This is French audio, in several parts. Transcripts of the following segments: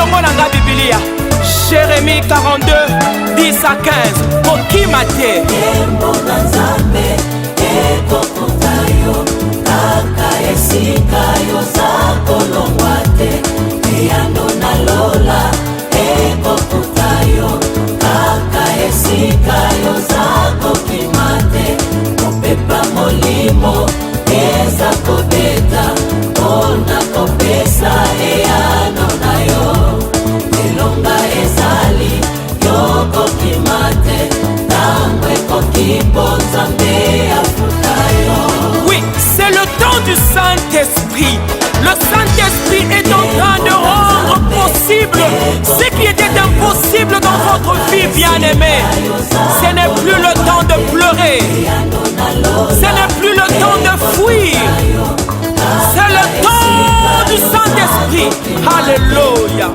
longolanga Biblia. Jérémie 42, 10 à 15. Kokimate. Molimo eza kobeta ona kopesa eyano na yo elonga ezali yoko kimate tangwe kokibonza mbe afuta yo. Oui, c'est le temps du Saint-Esprit. Le Saint-Esprit est en train de rendre possible ce qui était impossible dans votre vie, bien-aimée. Ce n'est plus le temps de pleurer. Ce n'est plus le temps de fuir. C'est le temps du Saint-Esprit. Alléluia.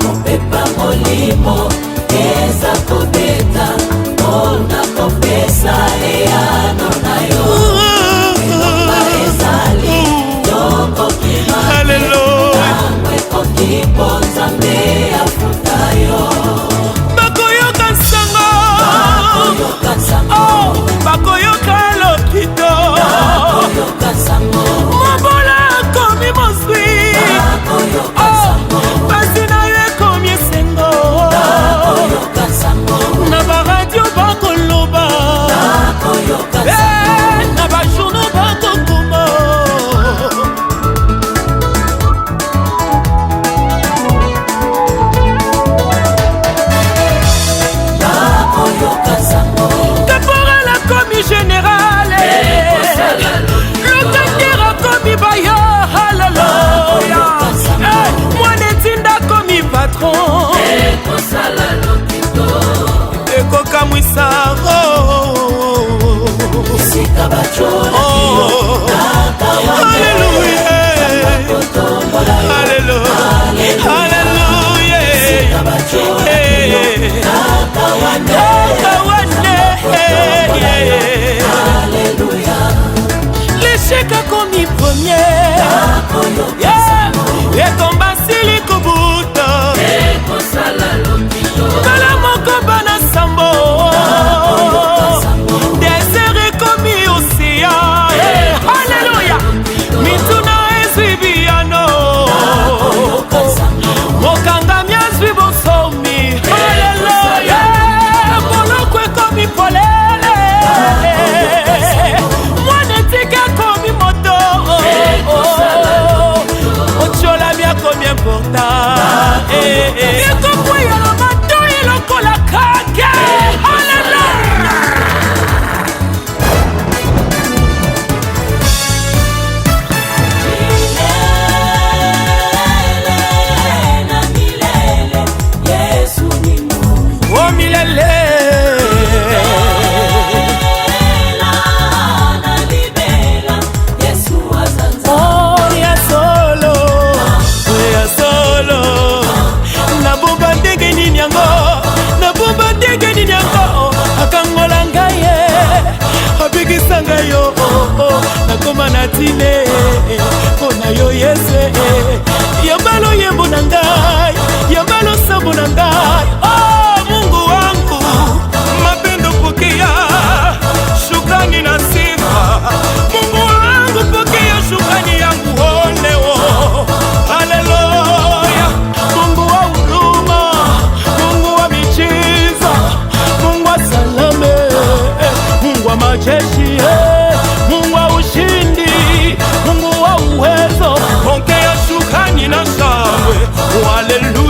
Bakoyoka nsango, oh, bakoyoka lokito, mobola komi moswi, oh, basi na yo ekomi esengo, na baradio bakoloba, na bajournaux bakokoma. Général, le docteur a commis bayo, alléluia. Moi n'étinda commis patron, Eko Kamwisaro, alléluia, alléluia, alléluia. L'échec a commis premier, et combat sili kubuta, kala moko bana sambo, désert commis océan, alléluia. Mituna ezibiano, mokanga miazwi bosomi, alléluia. Bolokwe commis polele, mwanetika commis moto, ochola bien comme important, ekokwea la mato ilokola kake, alléluia. Oh milele, oh ya solo, na bomba ndenge nini yango, na bomba ndenge nini yango, akangola ngai abikisa ngai yo, nakoma na tine mpona yo Yesu, yambalo yembo na ngai, yambalo sambo na ngai. Oh Mungu wangu, mapendo pokea, shukrani na sifa. Mungu wangu pokea shukrani yangu leo, haleluya. Mungu wa huruma, Mungu wa miujiza, Mungu wa salame, Mungu wa majeshi, Mungu wa ushindi, Mungu wa uwezo, pokea shukrani na shangwe, haleluya.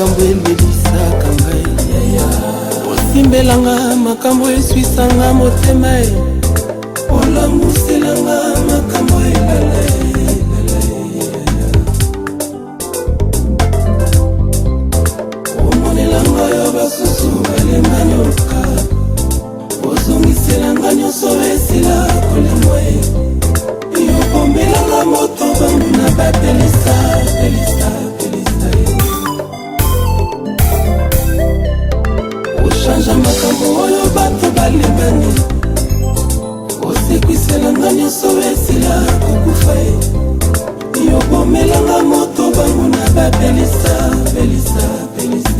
makambo emelisaka ngai, osimbelanga makambo eswisanga motema, olambuselanga makambo elala. Omonelanga yo basusu balemanyoka, ozongiselanga nyonso esila kolemwa, yokomelanga moto bamuna bapelisa pelisa pelisa, oshanja makambo oyo bato balembani, osekwiselanga nyonso esila kokufa, yokomelanga moto bamuna bapelisa pelisa pelisa.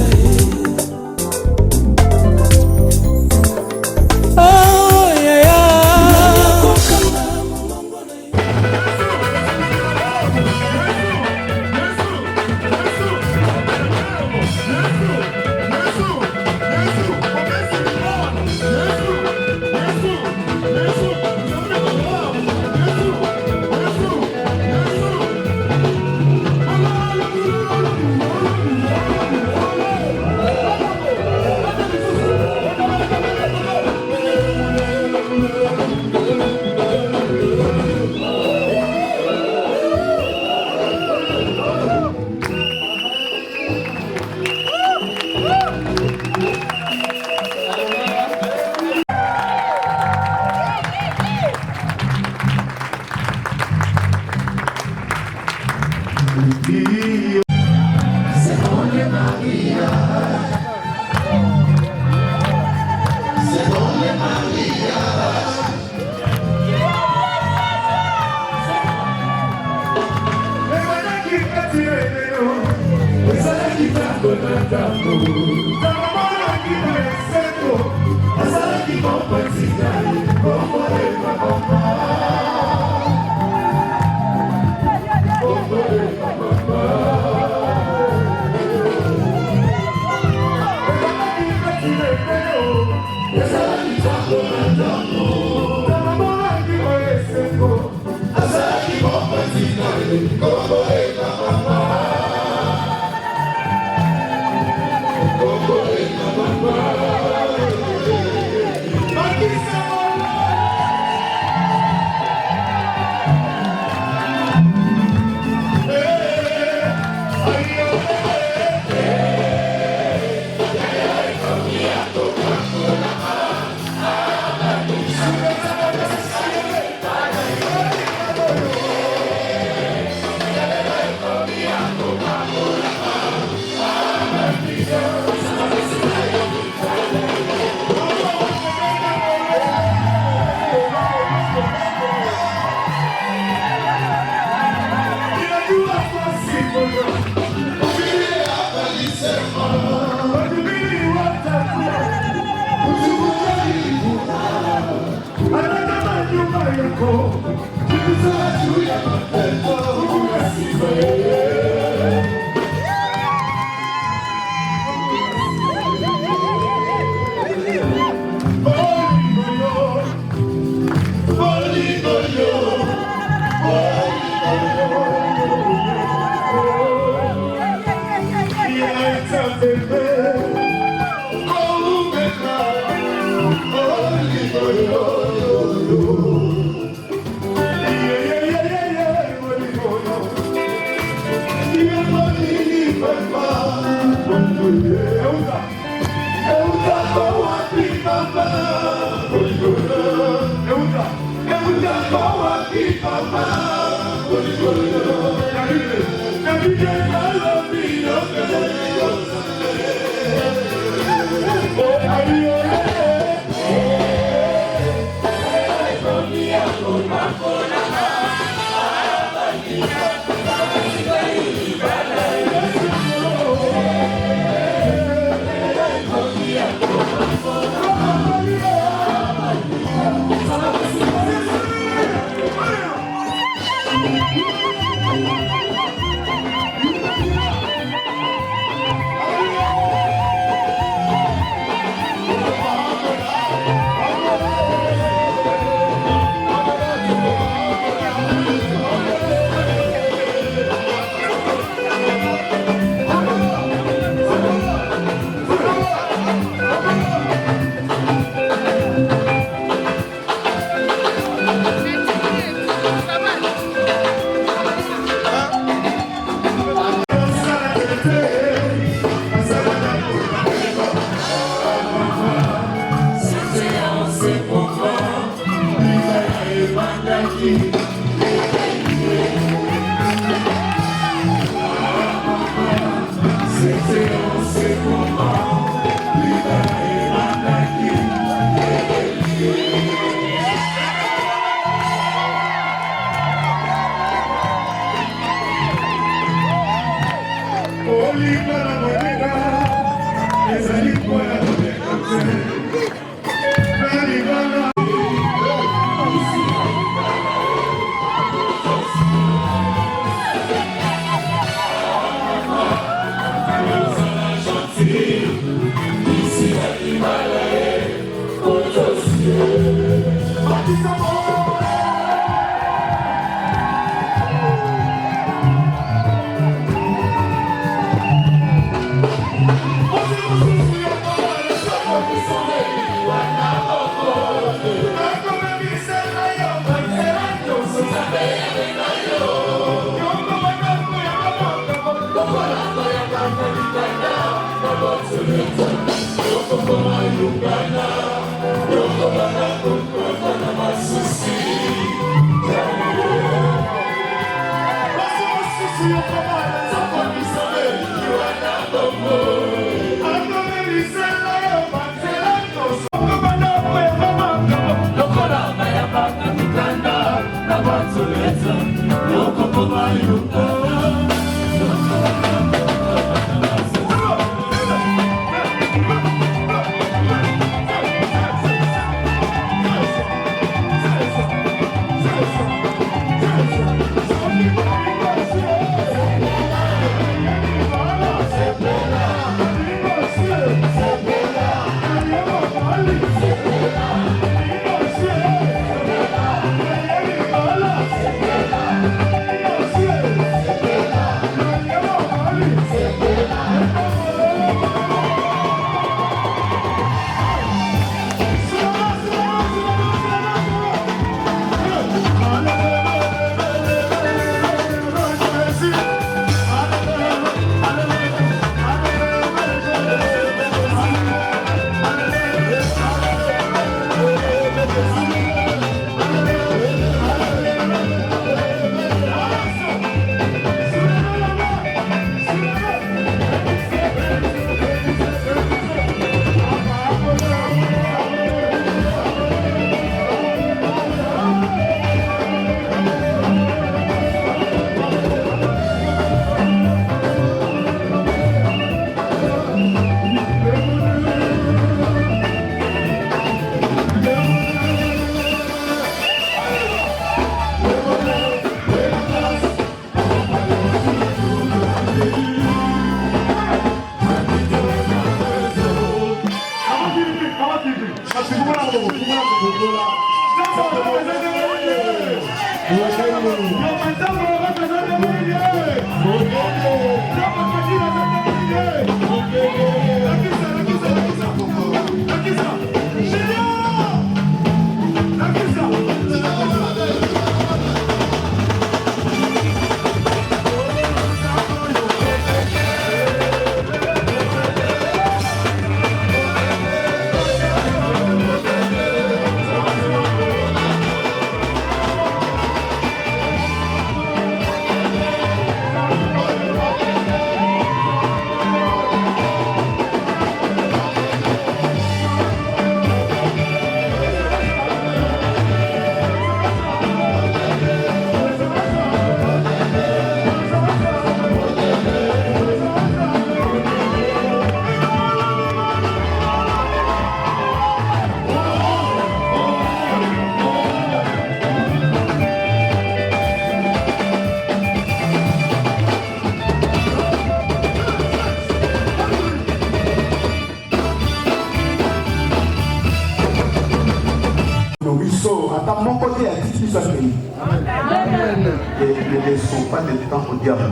Ne sont pas des temps au diable.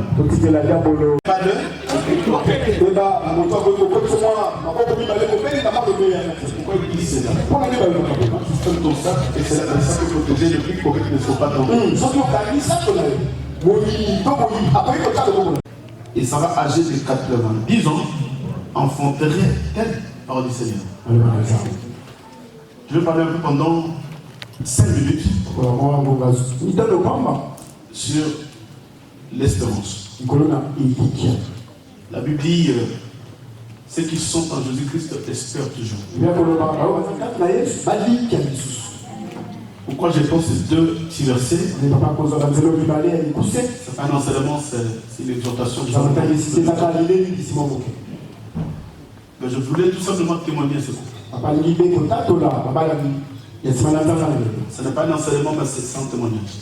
Pas de. C'est pourquoi il dit cela. C'est ton sac et c'est la sac protégée les plus corrects ne sont pas tombés. Et ça va âgé de 10 ans, enfanterait tel par du Seigneur. Je vais parler un peu pendant 5 minutes sur l'espérance. La Bible dit ceux qui sont en Jésus-Christ espèrent toujours. Pourquoi je pense ces deux petits versets? C'est pas un enseignement, c'est une exhortation. Mais je voulais tout simplement témoigner ce coup. Ce n'est pas un enseignement, mais c'est un témoignage.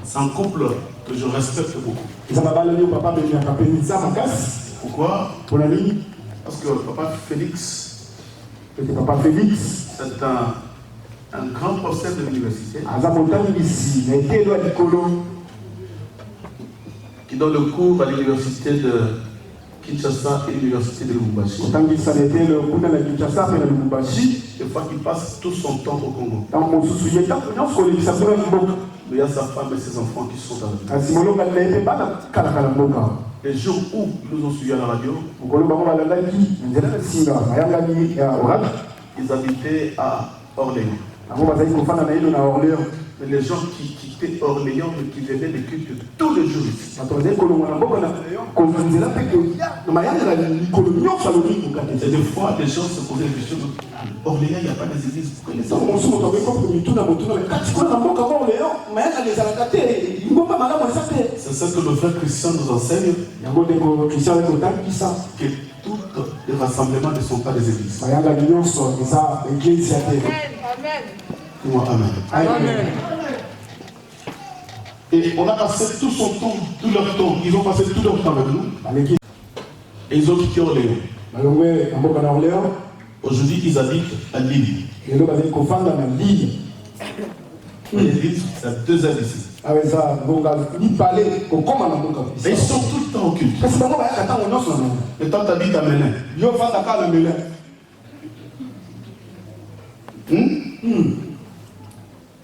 C'est un couple que je respecte beaucoup. Pourquoi? Parce que papa Félix, c'est un grand professeur de l'université qui donne le cours à l'université de Kinshasa et l'université de Lubumbashi. Des fois qu'il passe tout son temps au Congo. Mais il y a sa femme et ses enfants qui sont avec lui. Les jours où ils nous ont suivis à la radio, ils habitaient à Orléans. Mais les gens qui quittaient Orléans et qui venaient de culte tous les jours ici. Et des fois, les gens se posaient des questions. Orléans, il n'y a pas des églises. C'est ça que le frère Christian nous enseigne. Que tous les rassemblements ne sont pas des églises. Dis-moi Amen. Amen. Et on a passé tout son temps, tout leur temps. Ils ont passé tout leur temps avec nous. Et ils ont quitté Orléans. Aujourd'hui, ils habitent à Lille. Et Lille, c'est 2 heures ici. Et ils sont tout le temps au culte. Et toi, tu habites à Melun.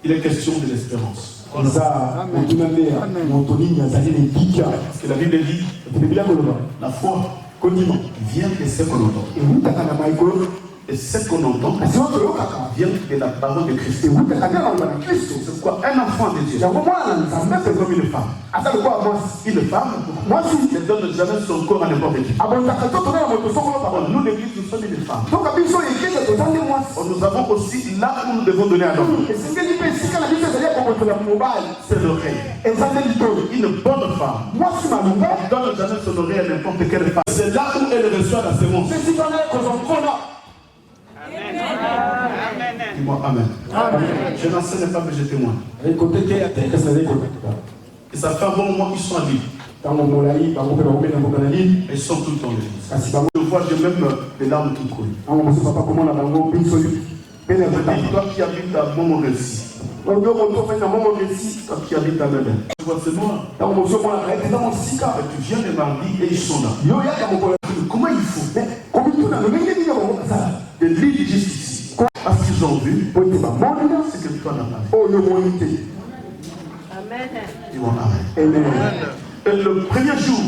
Il est question de l'espérance. Parce que la Bible dit la foi vient de ce qu'on entend. Et ce qu'on entend vient de la parole de Christ. C'est quoi? Un enfant de Dieu. C'est comme une femme. Une femme ne donne jamais son corps à n'importe qui. Nous, l'église, nous sommes des femmes. Nous avons aussi là où nous devons donner à l'homme. C'est l'oreille. Une bonne femme ne donne jamais son oreille à n'importe quelle femme. C'est là où elle reçoit la sémence. Dis-moi Amen. Je n'enseigne pas, mais je témoigne. Et ça fait un bon moment qu'ils sont à Lille. Ils sont tout le temps à l'église. Je vois, j'ai même des larmes qui coulent. Toi qui habites à Montmorency. Toi qui habites à Melun. Tu vois, c'est moi. Tu viens les mardis et ils sont là. Comment il faut? De Lille jusqu'ici. Parce qu'ils ont vu ce que toi n'as pas vu. Amen. Amen. Et le premier jour,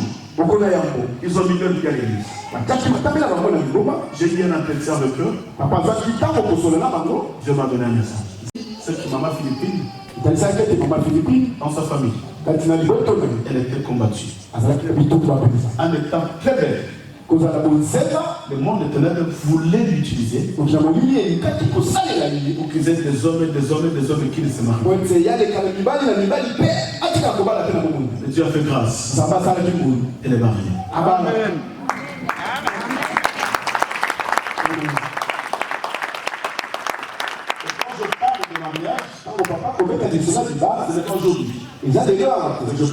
ils ont mis leur vie à l'église. J'ai eu un entretien avec eux. Je m'ai donné un message. C'est que maman Philippine, dans sa famille, elle était combattue. En étant très belle. Le monde de ténèbres voulait l'utiliser pour qu'ils aient des hommes et des hommes et des hommes qui ne se marient. Et Dieu a fait grâce. Elle est mariée. Amen. Quand je parle de mariage, c'est aujourd'hui. Je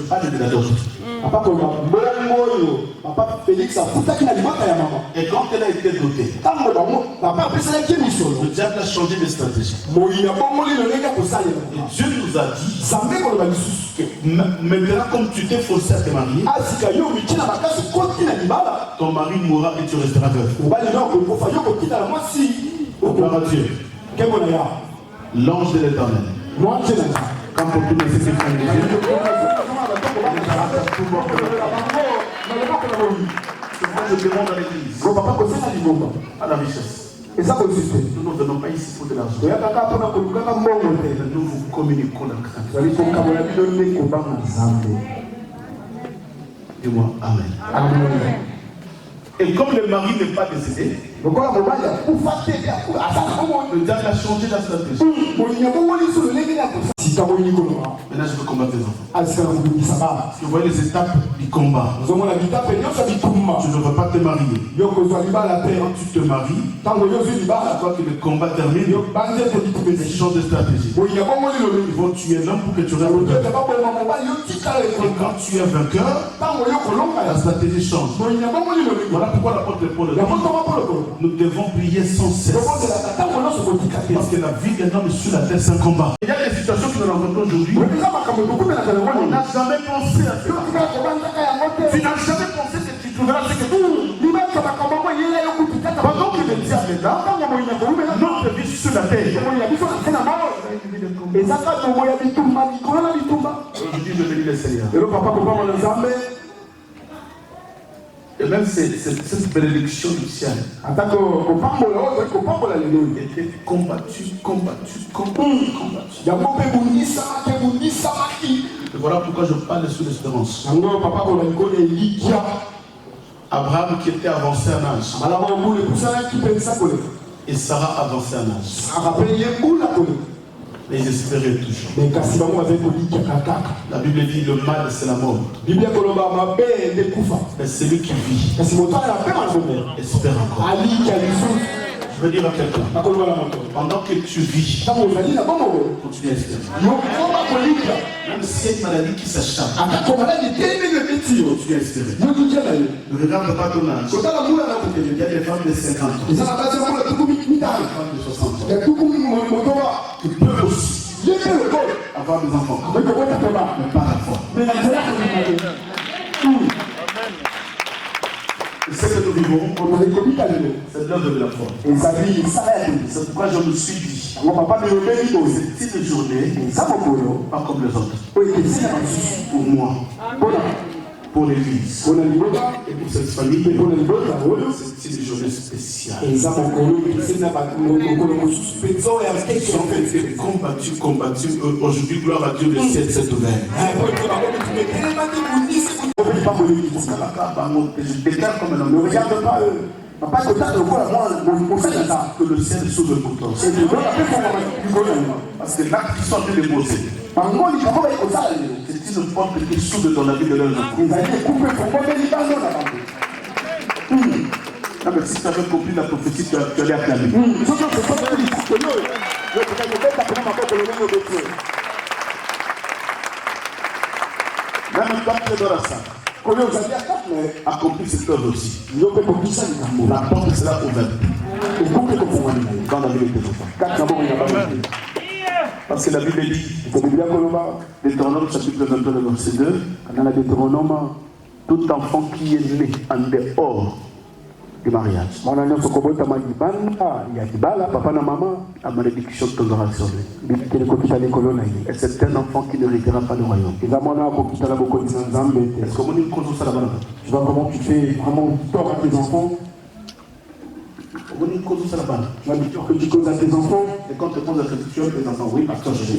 parle de la dot. Et quand elle a été dotée, le diable a changé de stratégie. Et Dieu nous a dit que maintenant, comme tu t'es forcé à te marier, ton mari mourra et tu resteras veuve. Gloire à Dieu. L'ange de l'Éternel. Quand pour tous les esprits de Dieu, je demande à l'église, à la richesse. Nous ne venons pas ici pour de l'argent. Nous vous communiquons la grâce. Dis-moi Amen. Amen. Et comme le mari n'est pas décédé, le diable a changé la stratégie. Maintenant, je veux combattre les enfants. Parce que vous voyez les étapes du combat. Tu ne veux pas te marier. Quand tu te maries, toi que le combat termine, ils changent de stratégie. Ils vont tuer l'homme pour que tu restes vainqueur. Et quand tu es vainqueur, la stratégie change. Voilà pourquoi l'apôtre Paul dit, nous devons prier sans cesse. Parce que la vie d'un homme sur la terre, c'est un combat. Il y a des situations que nous rencontrons aujourd'hui. On n'a jamais pensé à ça. Tu n'as jamais pensé que tu trouveras ce que tu pendant que le diable est là, notre vie sur la terre. Aujourd'hui, je bénis le Seigneur. Et même cette bénédiction du ciel était combattue. Et voilà pourquoi je parle sous l'espérance. Abraham qui était avancé en âge. Et Sarah avancée en âge. Mais ils espéraient toujours. La Bible dit le mal c'est la mort. Mais celui qui vit espère encore. Je veux dire à quelqu'un, pendant que tu vis, continue à espérer. Même s'il y a une maladie qui s'acharne, continue à espérer. Ne regarde pas ton âge. Il y a des femmes de 50 ans, des femmes de 60 ans, qui peuvent aussi avoir des enfants, mais pas la foi. Ce que nous vivons, c'est l'heure de la foi. C'est pourquoi je me suis dit, c'est une journée, pas comme les autres. Pour moi, pour l'église, et pour cette famille, c'est une journée spéciale. Combattu. Aujourd'hui, gloire à Dieu, le ciel s'est ouvert. Je déclare comme un homme. Ne regarde pas eux. Que le ciel s'ouvre pour toi. Parce que l'acte qui sont en train de bosser, c'est une porte qui s'ouvre dans la vie de l'homme. Non, mais si tu avais compris la prophétie, tu allais acclamer. Même toi qui es dans la salle, accompli cette œuvre aussi. La porte sera ouverte dans la vie de tes enfants. Parce que la Bible dit, Deutéronome chapitre 22, verset 2, tout enfant qui est né en dehors du mariage, la malédiction tombera sur lui. Et c'est un enfant qui ne réglera pas le royaume. Est-ce tu vois comment tu fais vraiment tort à tes enfants? Tu vas dire que tu causes à tes enfants. Et quand tu poses la question à tes enfants, oui, pasteur, je dis.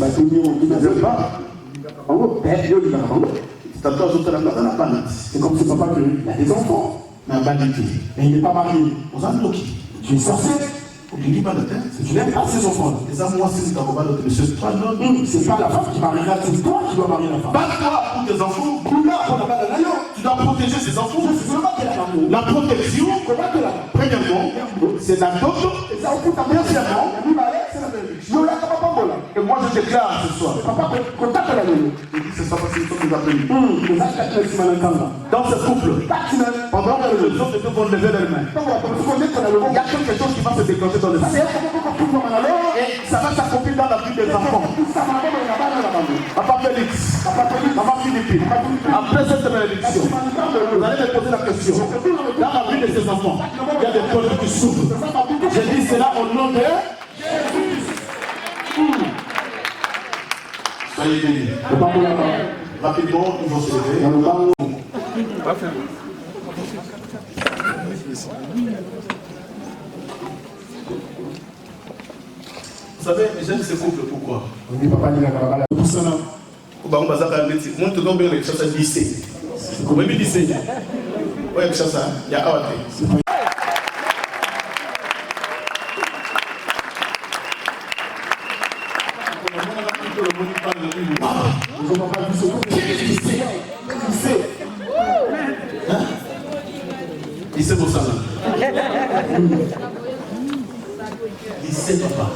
C'est comme ce papa qu'il a des enfants. Mais il n'est pas marié. Tu es sorcier. Tu n'aimes pas ces enfants. C'est pas la femme qui mariera, c'est toi qui dois marier la femme. Bats-toi pour tes enfants. Tu dois protéger ces enfants. La protection, premièrement, c'est la dot. Deuxièmement, et moi je déclare ce soir. C'est ça parce que nous sommes dans ce couple, pendant que les autres vont lever leurs mains, il y a quelque chose qui va se déclencher dans le monde. Et ça va s'accomplir dans la vie des enfants. Papa Félix, Papa Philippe, après cette bénédiction, vous allez me poser la question. Dans la vie de ces enfants, il y a des portes qui s'ouvrent. J'ai dit cela au nom de Jésus. Soyez bénis. Rapidement, ils vont se lever. Vous savez, j'aime ces couples, pourquoi? Vous m'avez dit c'est. Ouais, ça, il y a Awate. Lycée Bossana. Lycée papa.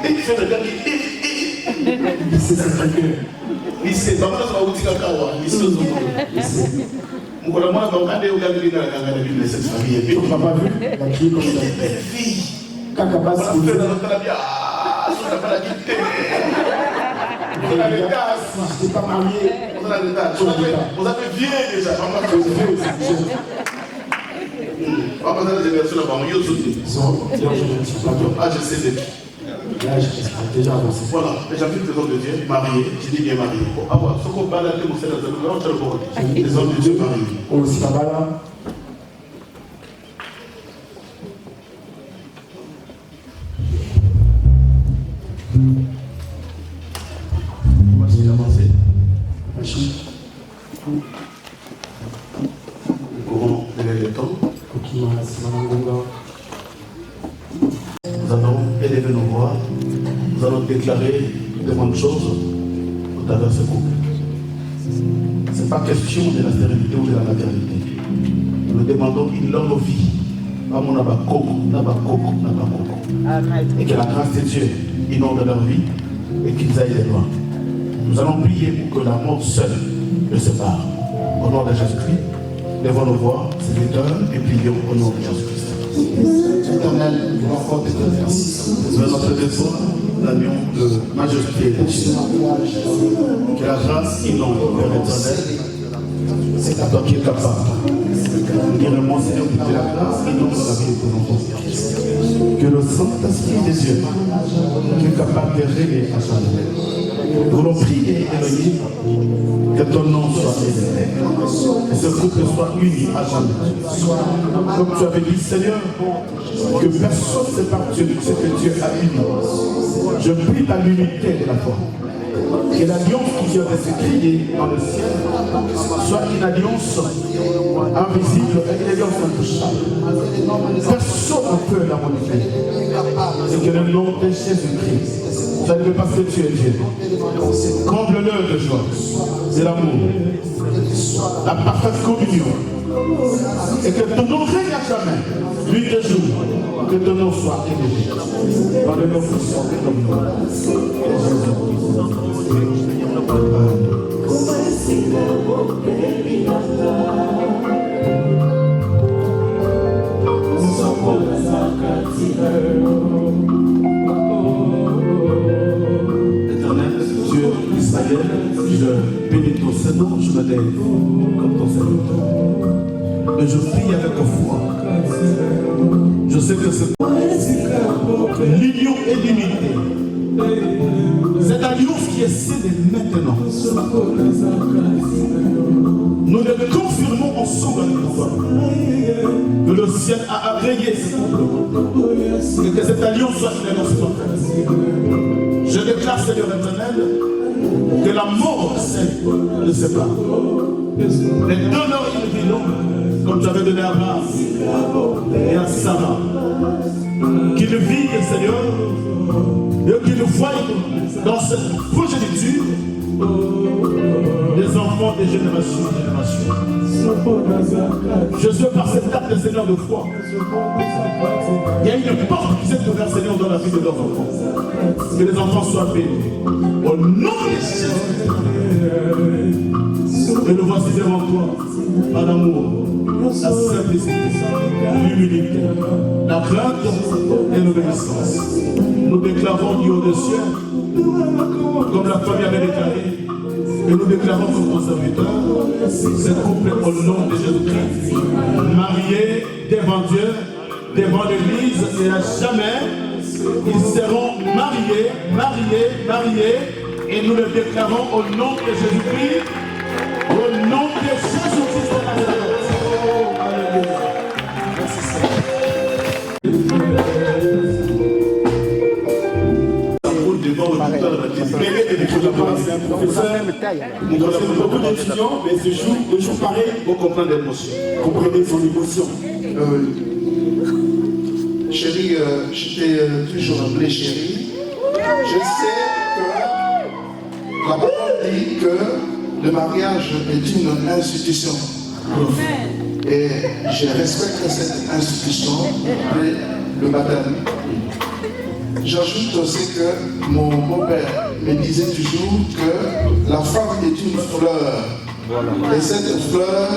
Lycée le gars qui. Lycée Sacré-Cœur. Lycée papa ça va outil kakawa. Lycée Zomo. Mon collègue moi va regarder au gars qui est dans la ville de cette famille. Et puis on n'a pas vu la fille comme ça. Belle fille. Kakabas. On fait dans notre vie. Ah, on n'a pas la guitare. On a des tasses. Je n'étais pas marié. On a des tasses. On a fait vieux déjà. On a fait vieux. On va passer la génération là-bas. On y a sauté. Ah, je sais de qui. Là, je sais déjà avancé. Voilà, déjà vu les hommes de Dieu mariés. Je dis bien mariés. Pour avoir ce qu'on va aller, on sait dans le monde. Les hommes de Dieu mariés. Aussi, là-bas là. Nous allons élever nos voix, nous allons déclarer de bonnes choses au travers de ce couple. Ce n'est pas question de la stérilité ou de la maternité. Nous demandons une longue vie. Et que la grâce de Dieu inonde leur vie et qu'ils aillent loin. Nous allons prier pour que la mort seule les sépare. Au nom de Jésus-Christ, levons nos voix, Seigneur, et prions au nom de Jésus-Christ. Éternel, nous encore de grâce. Nous allons notre défaut, l'agneau de majesté de Dieu. Que la grâce inonde, Père éternel. C'est à toi qui es capable. Que le mon Seigneur, que la grâce inonde dans la vie de tes enfants. Que le Saint-Esprit de Dieu, qui est capable de régner à jamais. Nous voulons prier, Elohim, que ton nom soit élevé. Que ce couple soit uni à jamais. Comme tu avais dit, Seigneur, que personne ne sépare Dieu de ce que Dieu a uni. Je prie à l'unité de la foi. Que l'alliance qui vient de se crier dans le ciel soit une alliance invisible et une alliance intouchable. Personne ne peut la modifier. C'est que le nom de Jésus-Christ, ça ne veut pas que tu es Dieu. Comble-le de joie, de l'amour, la parfaite communion. Et que ton nom règne à jamais, nuit et jour, que ton nom soit élevé. Par le nom puissant de ton nom. Éternel, Dieu d'Israël, je bénis ton Seigneur, je me lève comme ton serviteur. Et je prie avec foi. Je sais que c'est l'union est limitée. Cette alliance qui est scellée maintenant. Nous le confirmons ensemble avec toi. Que le ciel a agréé ce couple. Et que cette alliance soit une alliance parfaite. Je déclare, Seigneur éternel, que la mort le sépare. Les donneurs et les vilons, comme tu avais donné à Abraham et à Sarah, qu'ils vivent, Seigneur, et qu'ils voient dans cette progéniture des enfants des générations en générations. Je suis par cette acte, Seigneur, de foi. Il y a une porte qui s'est ouverte, Seigneur, dans la vie de leurs enfants. Que les enfants soient bénis. Au nom de Jésus. Et nous voici devant toi, par l'amour, la simplicité, l'humilité, la crainte et l'obéissance. Nous déclarons du haut des cieux, comme la première avait déclaré, et nous déclarons comme ton serviteur, ce couple au nom de Jésus-Christ, mariés devant Dieu, devant l'Église, et à jamais, ils seront mariés, et nous le déclarons au nom de Jésus-Christ. Au nom de Jésus-Christ de Nazareth. Alléluia. Merci Seigneur. Nous connaissons beaucoup d'étudiants, mais ce jour pareil, pour comprendre l'émotion. comprenez son émotion. Chérie, j'étais toujours appelé chérie. Je sais que la parole dit que le mariage est une institution. Et je respecte cette institution, le baptême. J'ajoute aussi que mon beau-père me disait toujours que la femme est une fleur. Et cette fleur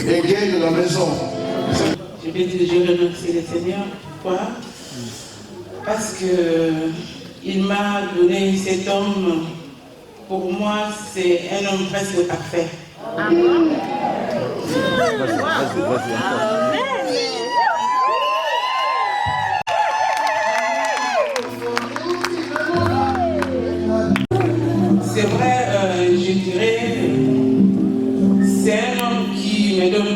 égaye la maison. Je vais dire, je remercie le Seigneur. Pourquoi? Parce qu'il m'a donné cet homme. Pour moi, c'est un homme presque parfait. C'est vrai, je dirais, c'est un homme qui me donne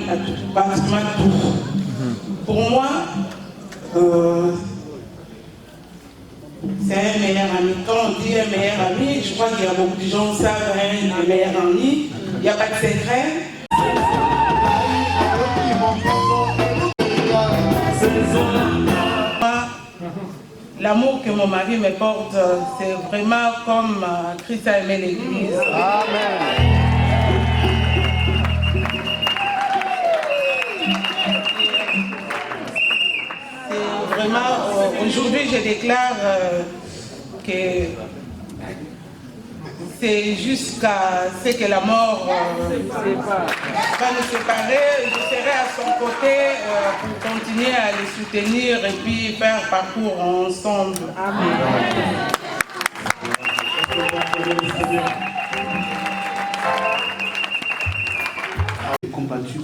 pratiquement tout. Pour moi, c'est un meilleur ami. Quand on dit un meilleur ami, je crois qu'il y a beaucoup de gens qui savent un meilleur ami. Il n'y a pas de secret. L'amour que mon mari me porte, c'est vraiment comme Christ a aimé l'Église. Amen. Vraiment, aujourd'hui, je déclare que c'est jusqu'à ce que la mort va nous séparer. Je serai à son côté pour continuer à les soutenir et puis faire parcours ensemble. Amen. Combattu.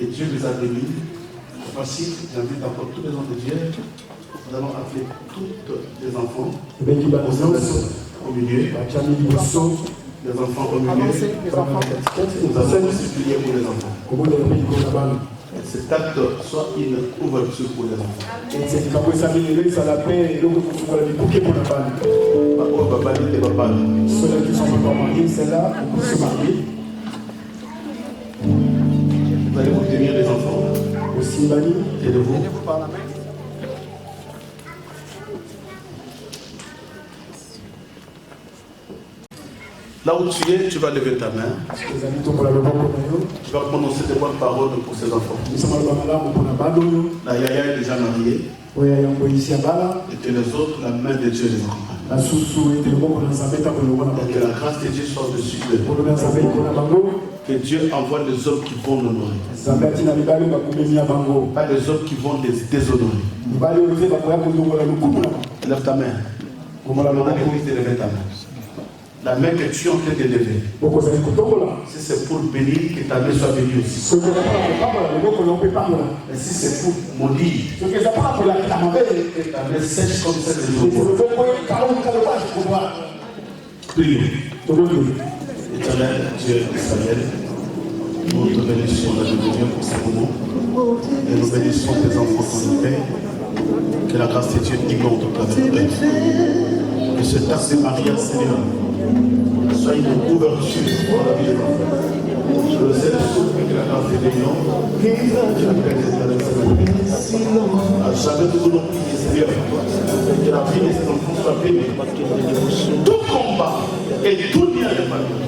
Et Dieu les a bénis. Voici, j'invite encore tous les hommes de Dieu. Nous allons appeler tous les enfants au milieu. Les enfants au milieu. Nous allons supplier pour les enfants. Que cet acte soit une ouverture pour les enfants. Ceux-là qui sont encore mariés, ceux-là, pour se marier. Vous allez vous tenir les enfants. Aussi, Bani. Aidez-vous. Par la main. Là où tu es, tu vas lever ta main. Tu vas prononcer des bonnes paroles pour ces enfants. La Yaya est déjà mariée. Et que les autres, la main de Dieu les accompagne. Et que la grâce de Dieu soit dessus d'eux. Que Dieu envoie les hommes qui vont l'honorer. Pas les hommes qui vont les déshonorer. Lève ta main. On a l'église de lever ta main. La main que tu es en train de lever. Si c'est pour bénir, que ta main soit bénie aussi. Et si c'est pour maudire, que ta main sèche comme celle des autres. Prions. Éternel Dieu Israël, nous te bénissons la Dieu pour ce moment. Et nous bénissons tes enfants qu'on nous fait. Que la grâce de Dieu inonde au travers d'eux. Que ce acte de mariage, Seigneur, soit une ouverture pour la vie de l'enfant. Je le sais, que la grâce de l'union, à jamais nous voulons prier, Seigneur, que la vie de ces enfants soit bénie. Tout combat et tout lien de famille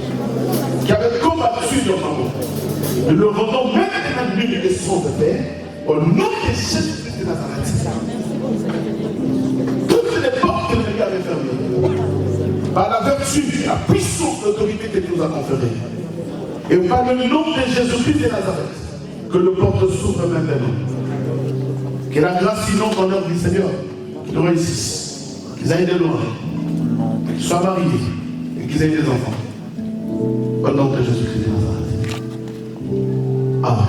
qui avait combattu nos mamans, nous le rendons maintenant l'une des sons de paix au nom de Jésus-Christ de Nazareth. Toutes les portes que le Seigneur avait fermées, par la vertu, la puissance, l'autorité que tu nous as conférée, et par le nom de Jésus-Christ de Nazareth, que le porte s'ouvre maintenant. Que la grâce inonde dans l'œuvre du Seigneur, qu'ils réussissent, qu'ils aillent de loin, qu'ils soient mariés et qu'ils aient des enfants. Au nom de Jésus-Christ de Nazareth. Amen.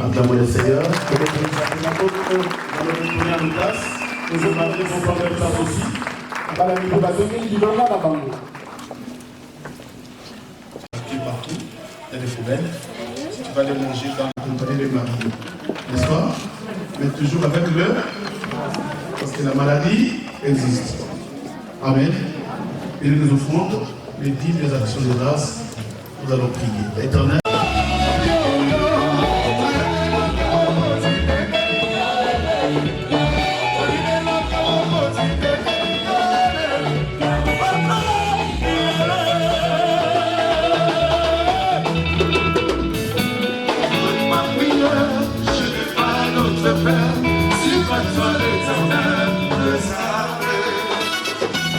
Acclamons le Seigneur. Que les chrétiens qui nous retourner en place, nous allons parler pour prendre le place aussi. Partout, il y a des poubelles. Tu vas les manger dans accompagner les maris. N'est-ce pas? Mais toujours avec le. Parce que la maladie existe. Amen. et les offrandes, les dîmes, les actions de grâce, nous allons prier. Éternel.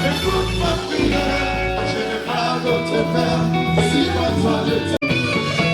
Écoute ma prière, je n'ai pas d'autre Père, si pas toi l'éternel.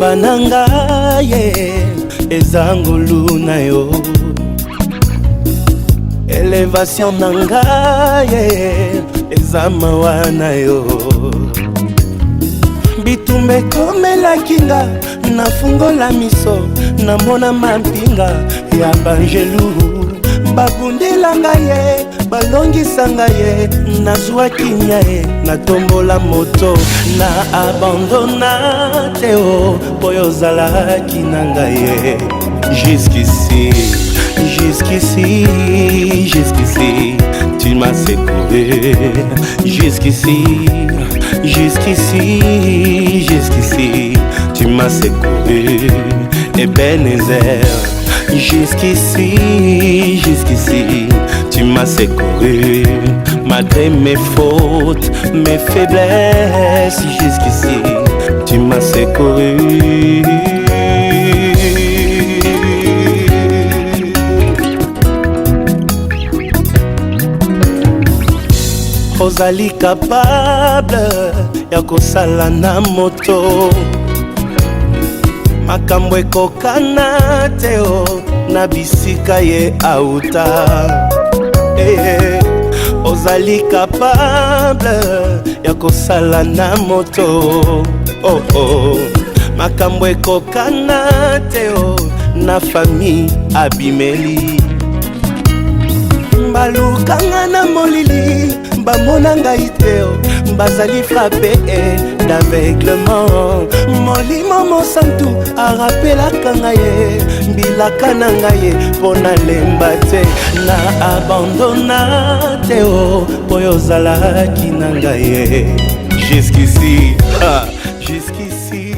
Pamba na ngai eza ngolu na yo, elevation na ngai eza mawa na yo. Bitumba ekomelaki nga nafungola miso namona mapinga ya banjelu babundela ngai balongisa ngai nazwaki nya natombola moto na abandona te o po ozalaki na ngai jusqu'ici, jusqu'ici, jusqu'ici tu m'as secouru, jusqu'ici, jusqu'ici, jusqu'ici tu m'as secouru, Ebenezer. Jusqu'ici, jusqu'ici tu m'as secouru, malgré mes fautes, mes faiblesses. Jusqu'ici tu m'as secouru. Ozali capable ya kosala na moto makambo ekokana te o na bisika ye auta. Ozali capable ya kosala na moto makambo ekokana te o na famille abimeli. Balukanga na molili bamona ngai te o bazali frappé d'aveuglement. Molimo mosantu arapelaka ngai mbilaka na ngai mpo nalemba te na abandona te o po ozalaki na ngai jusqu'ici, jusqu'ici.